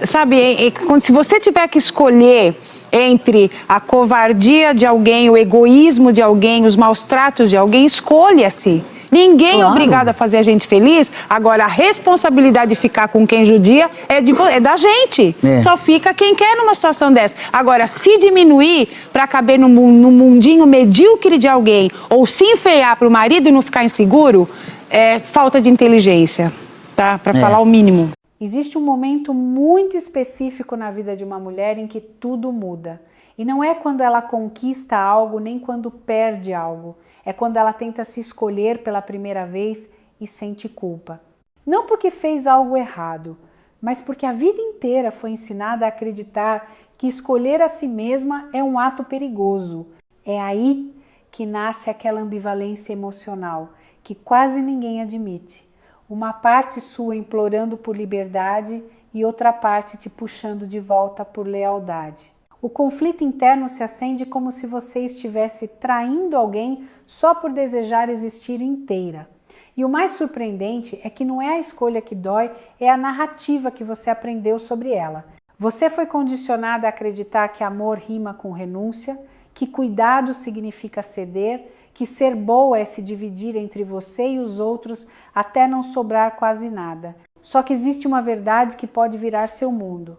Sabe, se você tiver que escolher entre a covardia de alguém, o egoísmo de alguém, os maus tratos de alguém, escolha-se. Ninguém é obrigado a fazer a gente feliz. Agora, a responsabilidade de ficar com quem judia é da gente. Só fica quem quer numa situação dessa. Agora, se diminuir para caber no mundinho medíocre de alguém ou se enfeiar para o marido e não ficar inseguro, é falta de inteligência, tá? Para falar o mínimo. Existe um momento muito específico na vida de uma mulher em que tudo muda. E não é quando ela conquista algo, nem quando perde algo. É quando ela tenta se escolher pela primeira vez e sente culpa. Não porque fez algo errado, mas porque a vida inteira foi ensinada a acreditar que escolher a si mesma é um ato perigoso. É aí que nasce aquela ambivalência emocional que quase ninguém admite. Uma parte sua implorando por liberdade e outra parte te puxando de volta por lealdade. O conflito interno se acende como se você estivesse traindo alguém só por desejar existir inteira. E o mais surpreendente é que não é a escolha que dói, é a narrativa que você aprendeu sobre ela. Você foi condicionada a acreditar que amor rima com renúncia, que cuidado significa ceder, que ser boa é se dividir entre você e os outros até não sobrar quase nada. Só que existe uma verdade que pode virar seu mundo.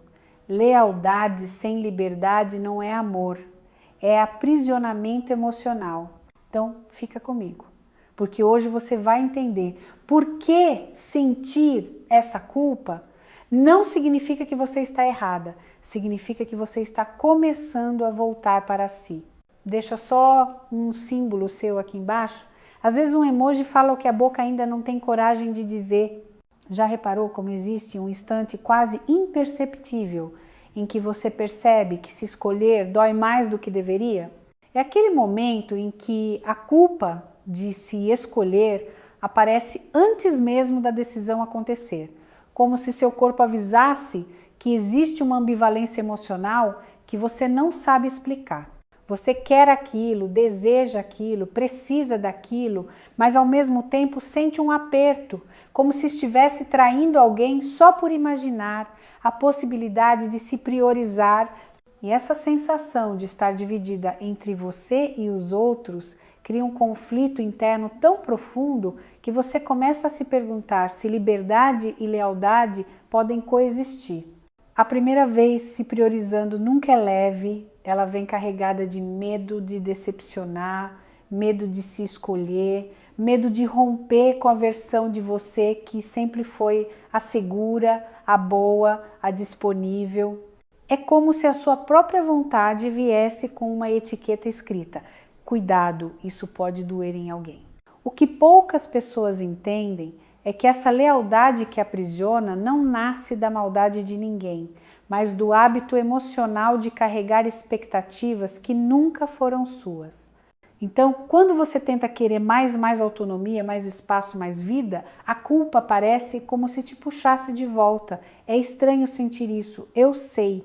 Lealdade sem liberdade não é amor, é aprisionamento emocional. Então, fica comigo, porque hoje você vai entender por que sentir essa culpa não significa que você está errada, significa que você está começando a voltar para si. Deixa só um símbolo seu aqui embaixo. Às vezes um emoji fala o que a boca ainda não tem coragem de dizer. Já reparou como existe um instante quase imperceptível em que você percebe que se escolher dói mais do que deveria? É aquele momento em que a culpa de se escolher aparece antes mesmo da decisão acontecer, como se seu corpo avisasse que existe uma ambivalência emocional que você não sabe explicar. Você quer aquilo, deseja aquilo, precisa daquilo, mas ao mesmo tempo sente um aperto, como se estivesse traindo alguém só por imaginar a possibilidade de se priorizar. E essa sensação de estar dividida entre você e os outros cria um conflito interno tão profundo que você começa a se perguntar se liberdade e lealdade podem coexistir. A primeira vez se priorizando nunca é leve, ela vem carregada de medo de decepcionar, medo de se escolher, medo de romper com a versão de você que sempre foi a segura, a boa, a disponível. É como se a sua própria vontade viesse com uma etiqueta escrita: cuidado, isso pode doer em alguém. O que poucas pessoas entendem é que essa lealdade que aprisiona não nasce da maldade de ninguém, mas do hábito emocional de carregar expectativas que nunca foram suas. Então, quando você tenta querer mais autonomia, mais espaço, mais vida, a culpa aparece como se te puxasse de volta. É estranho sentir isso, eu sei.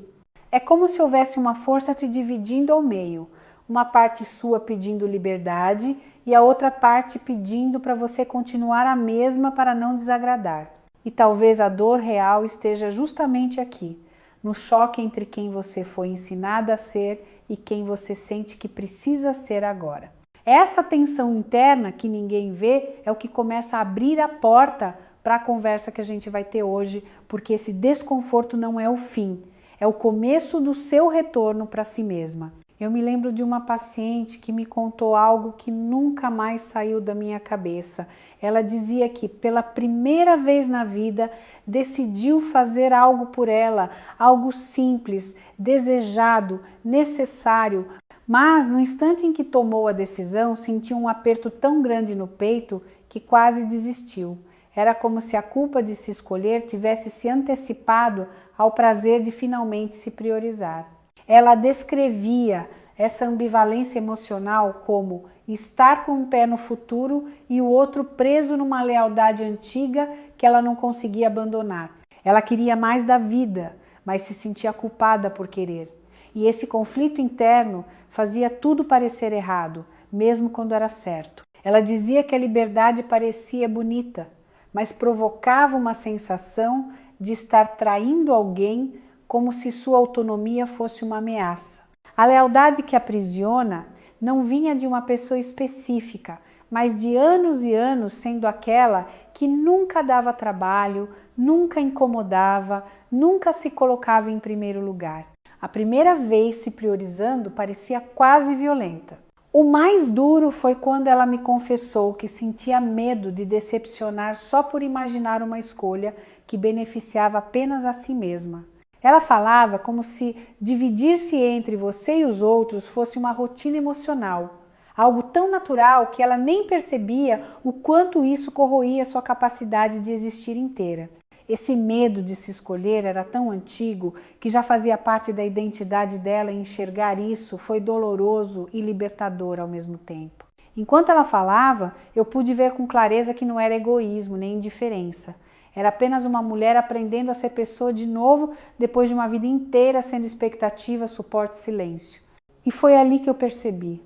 É como se houvesse uma força te dividindo ao meio. Uma parte sua pedindo liberdade e a outra parte pedindo para você continuar a mesma para não desagradar. E talvez a dor real esteja justamente aqui, no choque entre quem você foi ensinada a ser e quem você sente que precisa ser agora. Essa tensão interna que ninguém vê é o que começa a abrir a porta para a conversa que a gente vai ter hoje, porque esse desconforto não é o fim, é o começo do seu retorno para si mesma. Eu me lembro de uma paciente que me contou algo que nunca mais saiu da minha cabeça. Ela dizia que pela primeira vez na vida decidiu fazer algo por ela, algo simples, desejado, necessário, mas no instante em que tomou a decisão, sentiu um aperto tão grande no peito que quase desistiu. Era como se a culpa de se escolher tivesse se antecipado ao prazer de finalmente se priorizar. Ela descrevia essa ambivalência emocional como estar com um pé no futuro e o outro preso numa lealdade antiga que ela não conseguia abandonar. Ela queria mais da vida, mas se sentia culpada por querer. E esse conflito interno fazia tudo parecer errado, mesmo quando era certo. Ela dizia que a liberdade parecia bonita, mas provocava uma sensação de estar traindo alguém como se sua autonomia fosse uma ameaça. A lealdade que aprisiona não vinha de uma pessoa específica, mas de anos e anos sendo aquela que nunca dava trabalho, nunca incomodava, nunca se colocava em primeiro lugar. A primeira vez se priorizando parecia quase violenta. O mais duro foi quando ela me confessou que sentia medo de decepcionar só por imaginar uma escolha que beneficiava apenas a si mesma. Ela falava como se dividir-se entre você e os outros fosse uma rotina emocional, algo tão natural que ela nem percebia o quanto isso corroía sua capacidade de existir inteira. Esse medo de se escolher era tão antigo que já fazia parte da identidade dela e enxergar isso foi doloroso e libertador ao mesmo tempo. Enquanto ela falava, eu pude ver com clareza que não era egoísmo nem indiferença. Era apenas uma mulher aprendendo a ser pessoa de novo depois de uma vida inteira sendo expectativa, suporte e silêncio. E foi ali que eu percebi.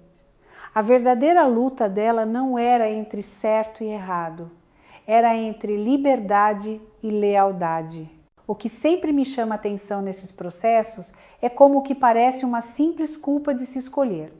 A verdadeira luta dela não era entre certo e errado. Era entre liberdade e lealdade. O que sempre me chama a atenção nesses processos é como o que parece uma simples culpa de se escolher.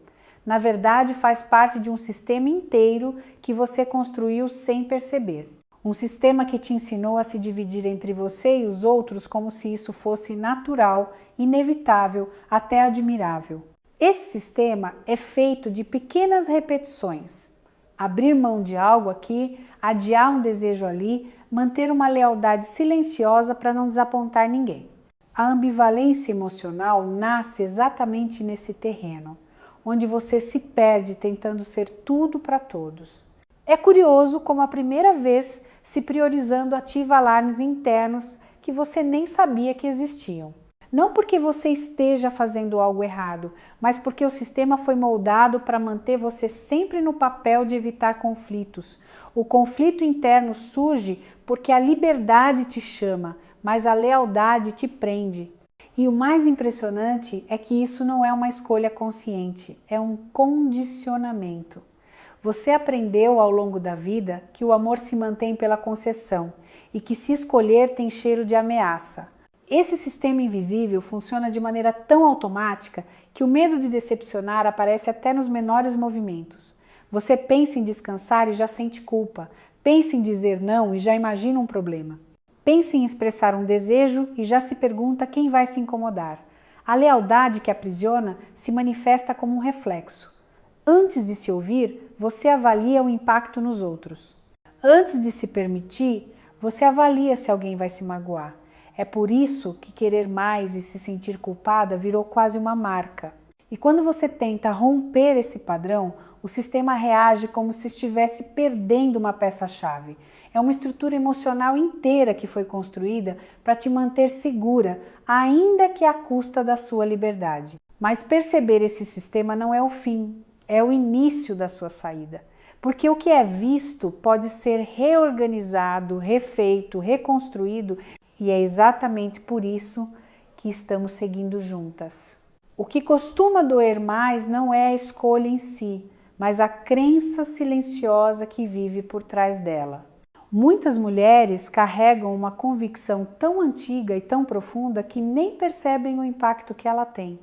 Na verdade, faz parte de um sistema inteiro que você construiu sem perceber. Um sistema que te ensinou a se dividir entre você e os outros como se isso fosse natural, inevitável, até admirável. Esse sistema é feito de pequenas repetições. Abrir mão de algo aqui, adiar um desejo ali, manter uma lealdade silenciosa para não desapontar ninguém. A ambivalência emocional nasce exatamente nesse terreno, onde você se perde tentando ser tudo para todos. É curioso como a primeira vez se priorizando ativa alarmes internos que você nem sabia que existiam. Não porque você esteja fazendo algo errado, mas porque o sistema foi moldado para manter você sempre no papel de evitar conflitos. O conflito interno surge porque a liberdade te chama, mas a lealdade te prende. E o mais impressionante é que isso não é uma escolha consciente, é um condicionamento. Você aprendeu ao longo da vida que o amor se mantém pela concessão e que se escolher tem cheiro de ameaça. Esse sistema invisível funciona de maneira tão automática que o medo de decepcionar aparece até nos menores movimentos. Você pensa em descansar e já sente culpa. Pensa em dizer não e já imagina um problema. Pensa em expressar um desejo e já se pergunta quem vai se incomodar. A lealdade que aprisiona se manifesta como um reflexo. Antes de se ouvir, você avalia o impacto nos outros. Antes de se permitir, você avalia se alguém vai se magoar. É por isso que querer mais e se sentir culpada virou quase uma marca. E quando você tenta romper esse padrão, o sistema reage como se estivesse perdendo uma peça-chave. É uma estrutura emocional inteira que foi construída para te manter segura, ainda que à custa da sua liberdade. Mas perceber esse sistema não é o fim, é o início da sua saída. Porque o que é visto pode ser reorganizado, refeito, reconstruído, e é exatamente por isso que estamos seguindo juntas. O que costuma doer mais não é a escolha em si, mas a crença silenciosa que vive por trás dela. Muitas mulheres carregam uma convicção tão antiga e tão profunda que nem percebem o impacto que ela tem.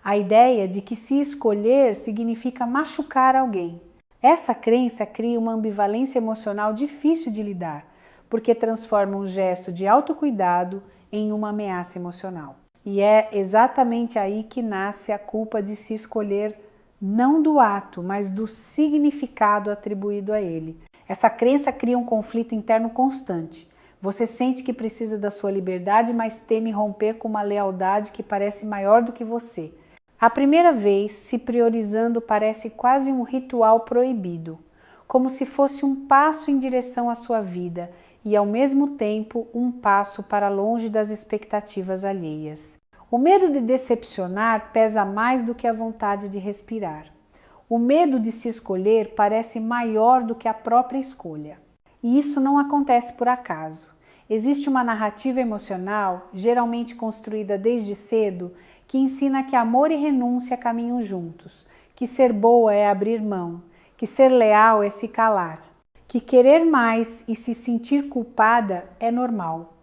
A ideia de que se escolher significa machucar alguém. Essa crença cria uma ambivalência emocional difícil de lidar, porque transforma um gesto de autocuidado em uma ameaça emocional. E é exatamente aí que nasce a culpa de se escolher, não do ato, mas do significado atribuído a ele. Essa crença cria um conflito interno constante. Você sente que precisa da sua liberdade, mas teme romper com uma lealdade que parece maior do que você. A primeira vez, se priorizando parece quase um ritual proibido, como se fosse um passo em direção à sua vida e, ao mesmo tempo, um passo para longe das expectativas alheias. O medo de decepcionar pesa mais do que a vontade de respirar. O medo de se escolher parece maior do que a própria escolha. E isso não acontece por acaso. Existe uma narrativa emocional, geralmente construída desde cedo, que ensina que amor e renúncia caminham juntos, que ser boa é abrir mão, que ser leal é se calar, que querer mais e se sentir culpada é normal.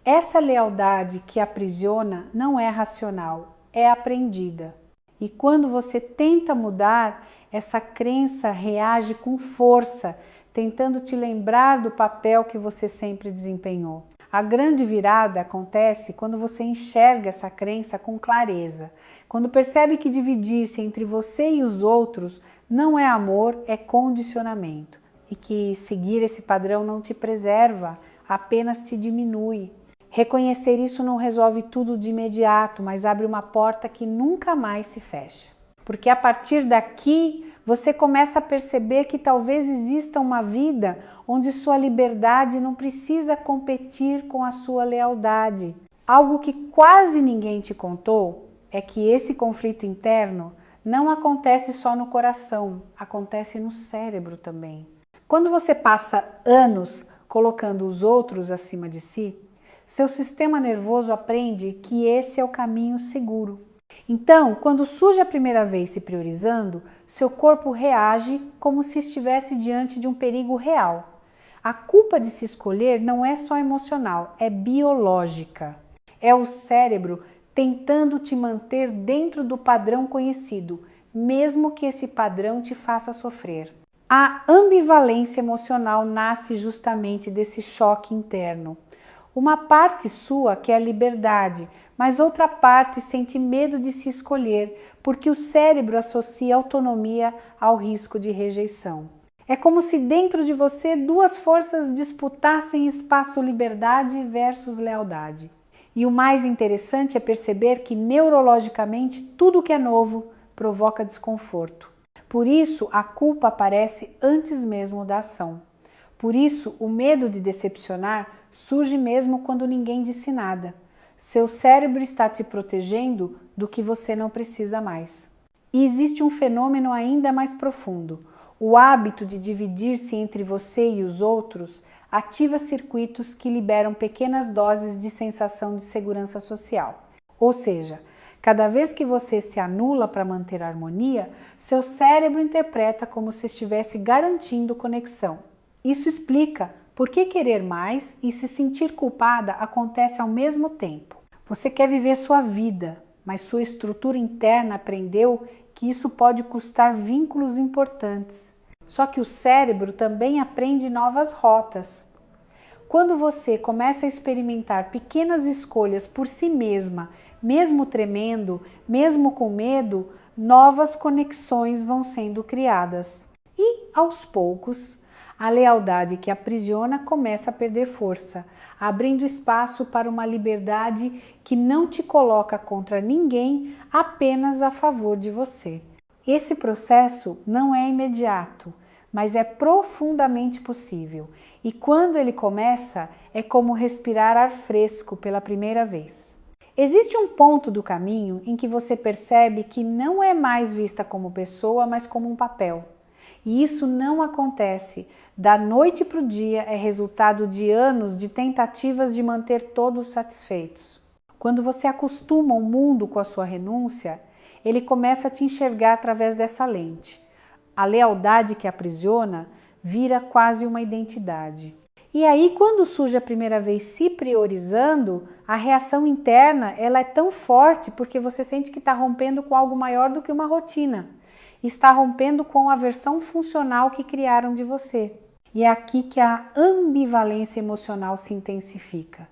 Essa lealdade que aprisiona não é racional, é aprendida. E quando você tenta mudar, essa crença reage com força, tentando te lembrar do papel que você sempre desempenhou. A grande virada acontece quando você enxerga essa crença com clareza, quando percebe que dividir-se entre você e os outros não é amor, é condicionamento, e que seguir esse padrão não te preserva, apenas te diminui. Reconhecer isso não resolve tudo de imediato, mas abre uma porta que nunca mais se fecha. Porque a partir daqui, você começa a perceber que talvez exista uma vida onde sua liberdade não precisa competir com a sua lealdade. Algo que quase ninguém te contou é que esse conflito interno não acontece só no coração, acontece no cérebro também. Quando você passa anos colocando os outros acima de si, seu sistema nervoso aprende que esse é o caminho seguro. Então, quando surge a primeira vez se priorizando, seu corpo reage como se estivesse diante de um perigo real. A culpa de se escolher não é só emocional, é biológica. É o cérebro tentando te manter dentro do padrão conhecido, mesmo que esse padrão te faça sofrer. A ambivalência emocional nasce justamente desse choque interno. Uma parte sua quer liberdade, mas outra parte sente medo de se escolher, porque o cérebro associa autonomia ao risco de rejeição. É como se dentro de você duas forças disputassem espaço liberdade versus lealdade. E o mais interessante é perceber que neurologicamente tudo que é novo provoca desconforto. Por isso, a culpa aparece antes mesmo da ação. Por isso, o medo de decepcionar surge mesmo quando ninguém disse nada. Seu cérebro está te protegendo do que você não precisa mais. E existe um fenômeno ainda mais profundo. O hábito de dividir-se entre você e os outros ativa circuitos que liberam pequenas doses de sensação de segurança social. Ou seja, cada vez que você se anula para manter a harmonia, seu cérebro interpreta como se estivesse garantindo conexão. Isso explica por que querer mais e se sentir culpada acontece ao mesmo tempo. Você quer viver sua vida, mas sua estrutura interna aprendeu que isso pode custar vínculos importantes. Só que o cérebro também aprende novas rotas. Quando você começa a experimentar pequenas escolhas por si mesma, mesmo tremendo, mesmo com medo, novas conexões vão sendo criadas. E, aos poucos, a lealdade que aprisiona começa a perder força, abrindo espaço para uma liberdade que não te coloca contra ninguém, apenas a favor de você. Esse processo não é imediato, mas é profundamente possível. E quando ele começa, é como respirar ar fresco pela primeira vez. Existe um ponto do caminho em que você percebe que não é mais vista como pessoa, mas como um papel. E isso não acontece da noite para o dia, é resultado de anos de tentativas de manter todos satisfeitos. Quando você acostuma o mundo com a sua renúncia, ele começa a te enxergar através dessa lente. A lealdade que aprisiona vira quase uma identidade. E aí, quando surge a primeira vez se priorizando, a reação interna ela é tão forte porque você sente que está rompendo com algo maior do que uma rotina. Está rompendo com a versão funcional que criaram de você. E é aqui que a ambivalência emocional se intensifica.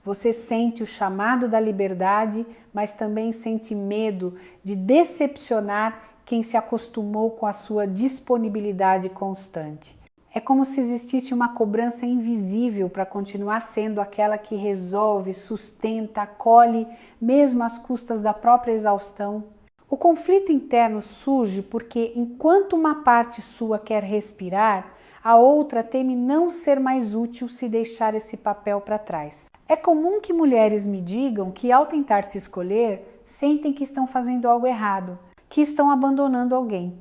Você sente o chamado da liberdade, mas também sente medo de decepcionar quem se acostumou com a sua disponibilidade constante. É como se existisse uma cobrança invisível para continuar sendo aquela que resolve, sustenta, acolhe, mesmo às custas da própria exaustão. O conflito interno surge porque, enquanto uma parte sua quer respirar, a outra teme não ser mais útil se deixar esse papel para trás. É comum que mulheres me digam que, ao tentar se escolher, sentem que estão fazendo algo errado, que estão abandonando alguém,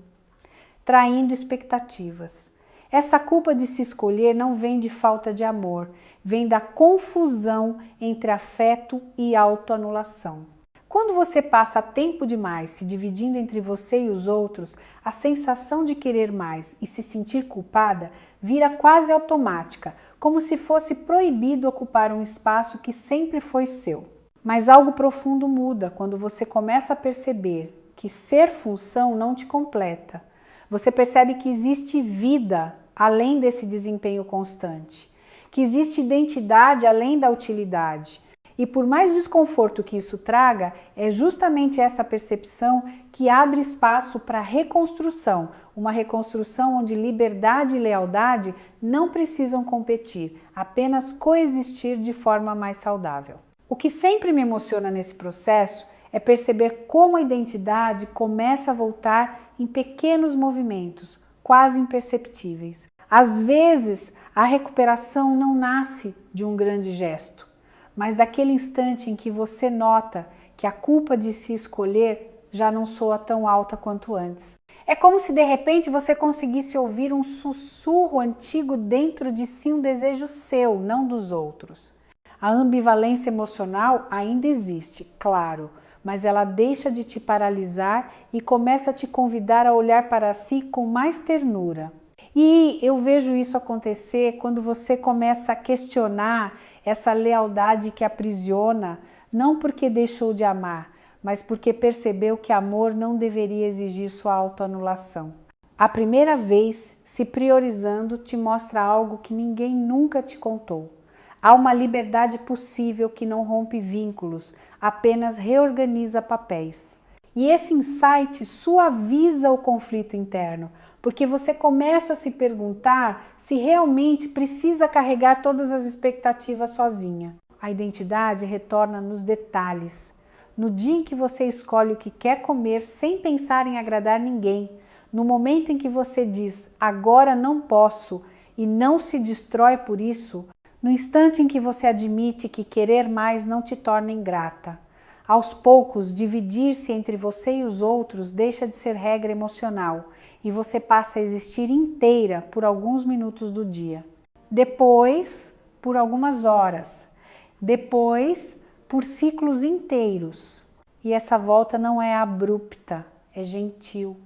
traindo expectativas. Essa culpa de se escolher não vem de falta de amor, vem da confusão entre afeto e autoanulação. Quando você passa tempo demais se dividindo entre você e os outros, a sensação de querer mais e se sentir culpada vira quase automática, como se fosse proibido ocupar um espaço que sempre foi seu. Mas algo profundo muda quando você começa a perceber que ser função não te completa. Você percebe que existe vida além desse desempenho constante, que existe identidade além da utilidade. E por mais desconforto que isso traga, é justamente essa percepção que abre espaço para reconstrução, uma reconstrução onde liberdade e lealdade não precisam competir, apenas coexistir de forma mais saudável. O que sempre me emociona nesse processo é perceber como a identidade começa a voltar em pequenos movimentos, quase imperceptíveis. Às vezes, a recuperação não nasce de um grande gesto, mas daquele instante em que você nota que a culpa de se escolher já não soa tão alta quanto antes. É como se de repente você conseguisse ouvir um sussurro antigo dentro de si, um desejo seu, não dos outros. A ambivalência emocional ainda existe, claro, mas ela deixa de te paralisar e começa a te convidar a olhar para si com mais ternura. E eu vejo isso acontecer quando você começa a questionar essa lealdade que aprisiona, não porque deixou de amar, mas porque percebeu que amor não deveria exigir sua autoanulação. A primeira vez, se priorizando, te mostra algo que ninguém nunca te contou. Há uma liberdade possível que não rompe vínculos, apenas reorganiza papéis. E esse insight suaviza o conflito interno, porque você começa a se perguntar se realmente precisa carregar todas as expectativas sozinha. A identidade retorna nos detalhes. No dia em que você escolhe o que quer comer sem pensar em agradar ninguém, no momento em que você diz agora não posso e não se destrói por isso, no instante em que você admite que querer mais não te torna ingrata. Aos poucos, dividir-se entre você e os outros deixa de ser regra emocional e você passa a existir inteira por alguns minutos do dia. Depois, por algumas horas. Depois, por ciclos inteiros. E essa volta não é abrupta, é gentil.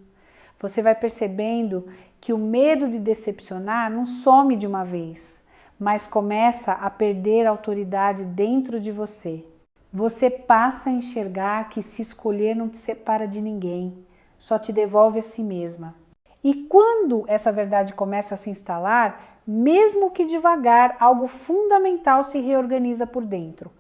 Você vai percebendo que o medo de decepcionar não some de uma vez, mas começa a perder autoridade dentro de você. Você passa a enxergar que se escolher não te separa de ninguém, só te devolve a si mesma. E quando essa verdade começa a se instalar, mesmo que devagar, algo fundamental se reorganiza por dentro.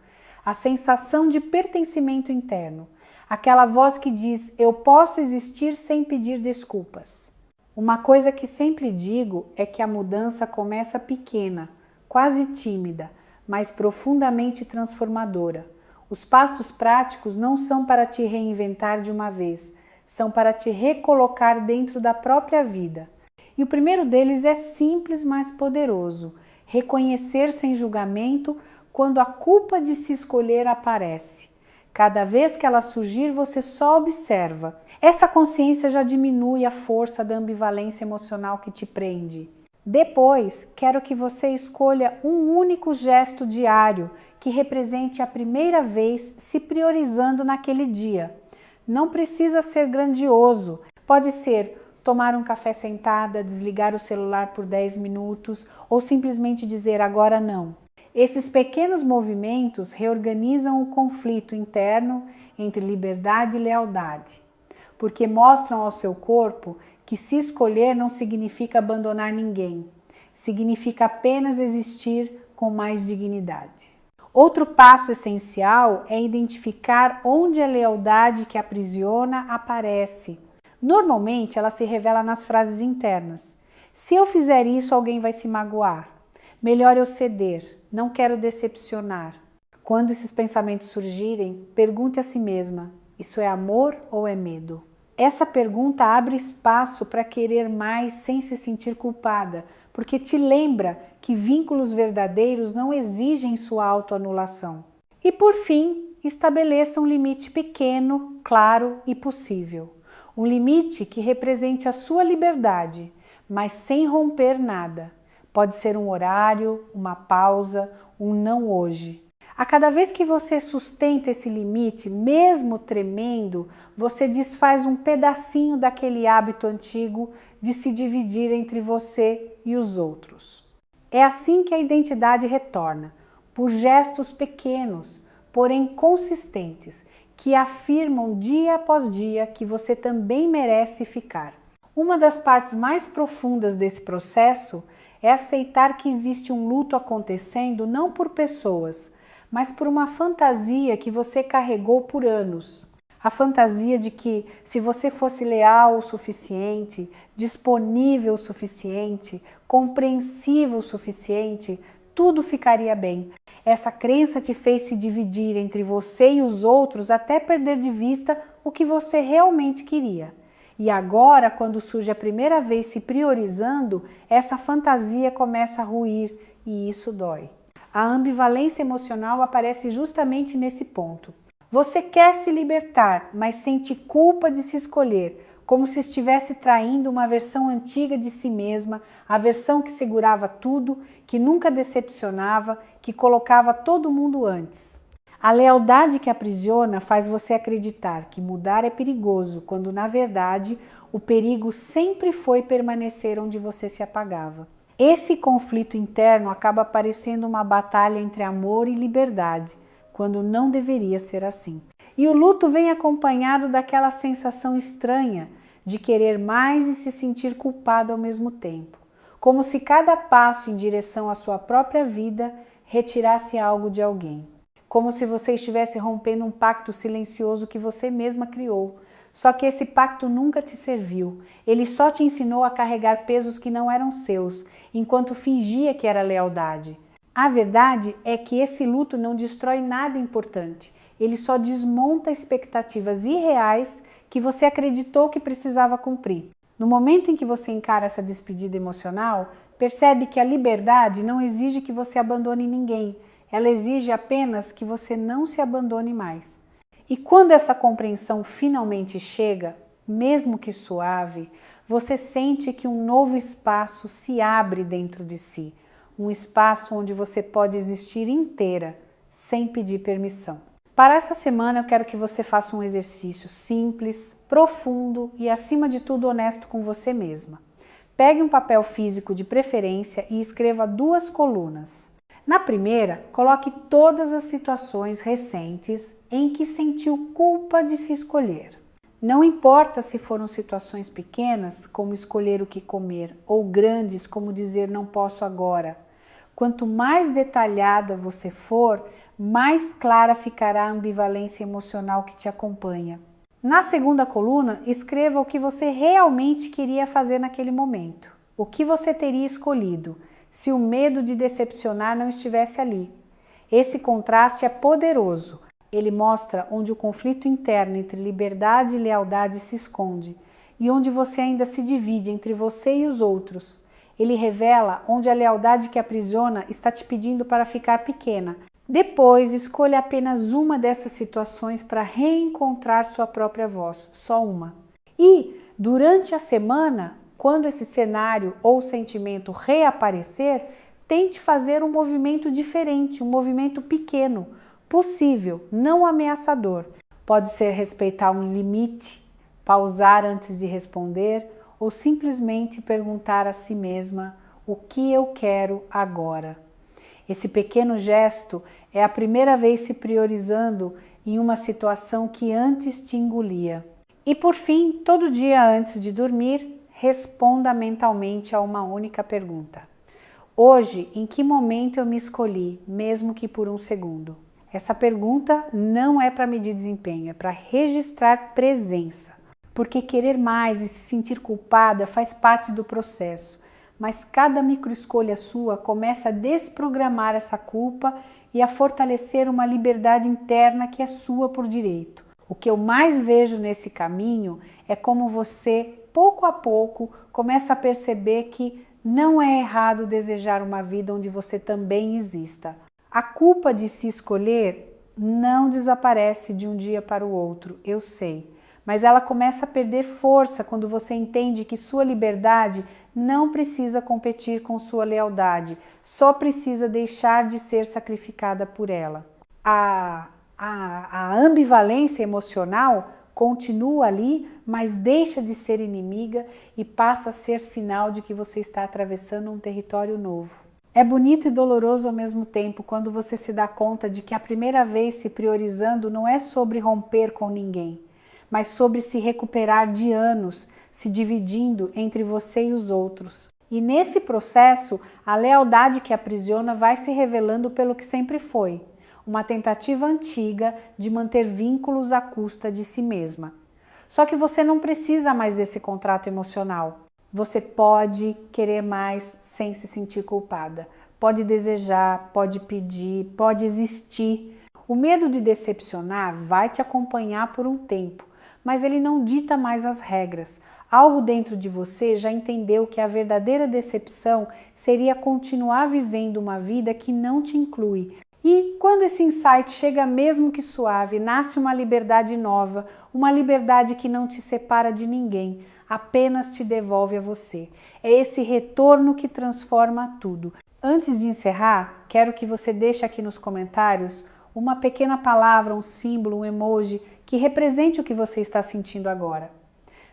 A sensação de pertencimento interno, aquela voz que diz, eu posso existir sem pedir desculpas. Uma coisa que sempre digo é que a mudança começa pequena, quase tímida, mas profundamente transformadora. Os passos práticos não são para te reinventar de uma vez, são para te recolocar dentro da própria vida. E o primeiro deles é simples, mas poderoso. Reconhecer sem julgamento quando a culpa de se escolher aparece. Cada vez que ela surgir, você só observa. Essa consciência já diminui a força da ambivalência emocional que te prende. Depois, quero que você escolha um único gesto diário que represente a primeira vez se priorizando naquele dia. Não precisa ser grandioso, pode ser tomar um café sentada, desligar o celular por 10 minutos ou simplesmente dizer agora não. Esses pequenos movimentos reorganizam o conflito interno entre liberdade e lealdade, porque mostram ao seu corpo que se escolher não significa abandonar ninguém, significa apenas existir com mais dignidade. Outro passo essencial é identificar onde a lealdade que aprisiona aparece. Normalmente ela se revela nas frases internas. Se eu fizer isso, alguém vai se magoar. Melhor eu ceder, não quero decepcionar. Quando esses pensamentos surgirem, pergunte a si mesma, isso é amor ou é medo? Essa pergunta abre espaço para querer mais sem se sentir culpada, porque te lembra que vínculos verdadeiros não exigem sua autoanulação. E por fim, estabeleça um limite pequeno, claro e possível. Um limite que represente a sua liberdade, mas sem romper nada. Pode ser um horário, uma pausa, um não hoje. A cada vez que você sustenta esse limite, mesmo tremendo, você desfaz um pedacinho daquele hábito antigo de se dividir entre você e os outros. É assim que a identidade retorna, por gestos pequenos, porém consistentes, que afirmam dia após dia que você também merece ficar. Uma das partes mais profundas desse processo é aceitar que existe um luto acontecendo não por pessoas, mas por uma fantasia que você carregou por anos. A fantasia de que, se você fosse leal o suficiente, disponível o suficiente, compreensivo o suficiente, tudo ficaria bem. Essa crença te fez se dividir entre você e os outros até perder de vista o que você realmente queria. E agora, quando surge a primeira vez se priorizando, essa fantasia começa a ruir e isso dói. A ambivalência emocional aparece justamente nesse ponto. Você quer se libertar, mas sente culpa de se escolher, como se estivesse traindo uma versão antiga de si mesma, a versão que segurava tudo, que nunca decepcionava, que colocava todo mundo antes. A lealdade que aprisiona faz você acreditar que mudar é perigoso, quando na verdade o perigo sempre foi permanecer onde você se apagava. Esse conflito interno acaba parecendo uma batalha entre amor e liberdade, quando não deveria ser assim. E o luto vem acompanhado daquela sensação estranha de querer mais e se sentir culpado ao mesmo tempo, como se cada passo em direção à sua própria vida retirasse algo de alguém, como se você estivesse rompendo um pacto silencioso que você mesma criou. Só que esse pacto nunca te serviu, ele só te ensinou a carregar pesos que não eram seus, enquanto fingia que era lealdade. A verdade é que esse luto não destrói nada importante, ele só desmonta expectativas irreais que você acreditou que precisava cumprir. No momento em que você encara essa despedida emocional, percebe que a liberdade não exige que você abandone ninguém, ela exige apenas que você não se abandone mais. E quando essa compreensão finalmente chega, mesmo que suave, você sente que um novo espaço se abre dentro de si, um espaço onde você pode existir inteira, sem pedir permissão. Para essa semana eu quero que você faça um exercício simples, profundo e acima de tudo honesto com você mesma. Pegue um papel físico de preferência e escreva 2 colunas. Na primeira, coloque todas as situações recentes em que sentiu culpa de se escolher. Não importa se foram situações pequenas, como escolher o que comer, ou grandes, como dizer não posso agora. Quanto mais detalhada você for, mais clara ficará a ambivalência emocional que te acompanha. Na segunda coluna, escreva o que você realmente queria fazer naquele momento. O que você teria escolhido, se o medo de decepcionar não estivesse ali. Esse contraste é poderoso. Ele mostra onde o conflito interno entre liberdade e lealdade se esconde e onde você ainda se divide entre você e os outros. Ele revela onde a lealdade que aprisiona está te pedindo para ficar pequena. Depois, escolha apenas uma dessas situações para reencontrar sua própria voz, só uma. E, durante a semana, quando esse cenário ou sentimento reaparecer, tente fazer um movimento diferente, um movimento pequeno, possível, não ameaçador. Pode ser respeitar um limite, pausar antes de responder ou simplesmente perguntar a si mesma o que eu quero agora. Esse pequeno gesto é a primeira vez se priorizando em uma situação que antes te engolia. E por fim, todo dia antes de dormir, responda mentalmente a uma única pergunta. Hoje, em que momento eu me escolhi, mesmo que por um segundo? Essa pergunta não é para medir desempenho, é para registrar presença. Porque querer mais e se sentir culpada faz parte do processo. Mas cada microescolha sua começa a desprogramar essa culpa e a fortalecer uma liberdade interna que é sua por direito. O que eu mais vejo nesse caminho é como você, pouco a pouco, começa a perceber que não é errado desejar uma vida onde você também exista. A culpa de se escolher não desaparece de um dia para o outro, eu sei. Mas ela começa a perder força quando você entende que sua liberdade não precisa competir com sua lealdade, só precisa deixar de ser sacrificada por ela. a ambivalência emocional continua ali, mas deixa de ser inimiga e passa a ser sinal de que você está atravessando um território novo. É bonito e doloroso ao mesmo tempo quando você se dá conta de que a primeira vez se priorizando não é sobre romper com ninguém, mas sobre se recuperar de anos, se dividindo entre você e os outros. E nesse processo, a lealdade que aprisiona vai se revelando pelo que sempre foi, uma tentativa antiga de manter vínculos à custa de si mesma. Só que você não precisa mais desse contrato emocional. Você pode querer mais sem se sentir culpada. Pode desejar, pode pedir, pode existir. O medo de decepcionar vai te acompanhar por um tempo, mas ele não dita mais as regras. Algo dentro de você já entendeu que a verdadeira decepção seria continuar vivendo uma vida que não te inclui. E quando esse insight chega mesmo que suave, nasce uma liberdade nova, uma liberdade que não te separa de ninguém, apenas te devolve a você. É esse retorno que transforma tudo. Antes de encerrar, quero que você deixe aqui nos comentários uma pequena palavra, um símbolo, um emoji que represente o que você está sentindo agora.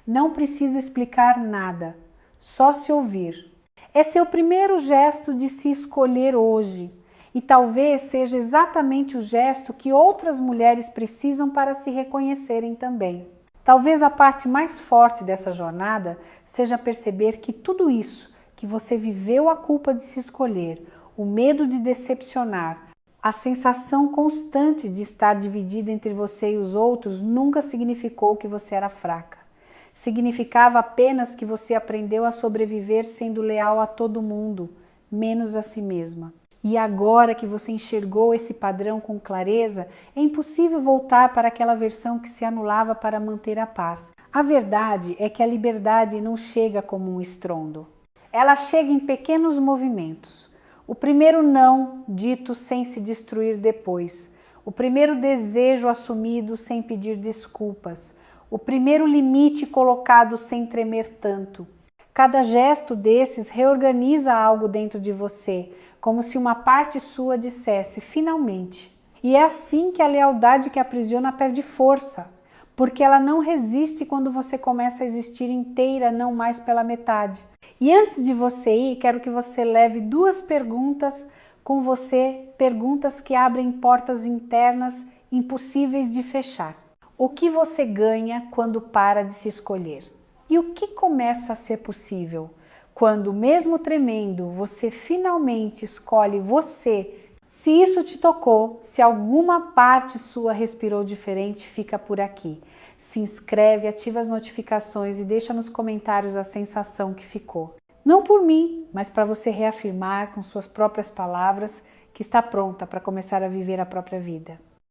Não precisa explicar nada, só se ouvir. É seu primeiro gesto de se escolher hoje. E talvez seja exatamente o gesto que outras mulheres precisam para se reconhecerem também. Talvez a parte mais forte dessa jornada seja perceber que tudo isso, que você viveu a culpa de se escolher, o medo de decepcionar, a sensação constante de estar dividida entre você e os outros nunca significou que você era fraca. Significava apenas que você aprendeu a sobreviver sendo leal a todo mundo, menos a si mesma. E agora que você enxergou esse padrão com clareza, é impossível voltar para aquela versão que se anulava para manter a paz. A verdade é que a liberdade não chega como um estrondo. Ela chega em pequenos movimentos. O primeiro não, dito sem se destruir depois. O primeiro desejo assumido sem pedir desculpas. O primeiro limite colocado sem tremer tanto. Cada gesto desses reorganiza algo dentro de você, como se uma parte sua dissesse, finalmente. E é assim que a lealdade que aprisiona perde força, porque ela não resiste quando você começa a existir inteira, não mais pela metade. E antes de você ir, quero que você leve 2 perguntas com você, perguntas que abrem portas internas impossíveis de fechar. O que você ganha quando para de se escolher? E o que começa a ser possível quando, mesmo tremendo, você finalmente escolhe você? Se isso te tocou, se alguma parte sua respirou diferente, fica por aqui. Se inscreve, ativa as notificações e deixa nos comentários a sensação que ficou. Não por mim, mas para você reafirmar com suas próprias palavras que está pronta para começar a viver a própria vida.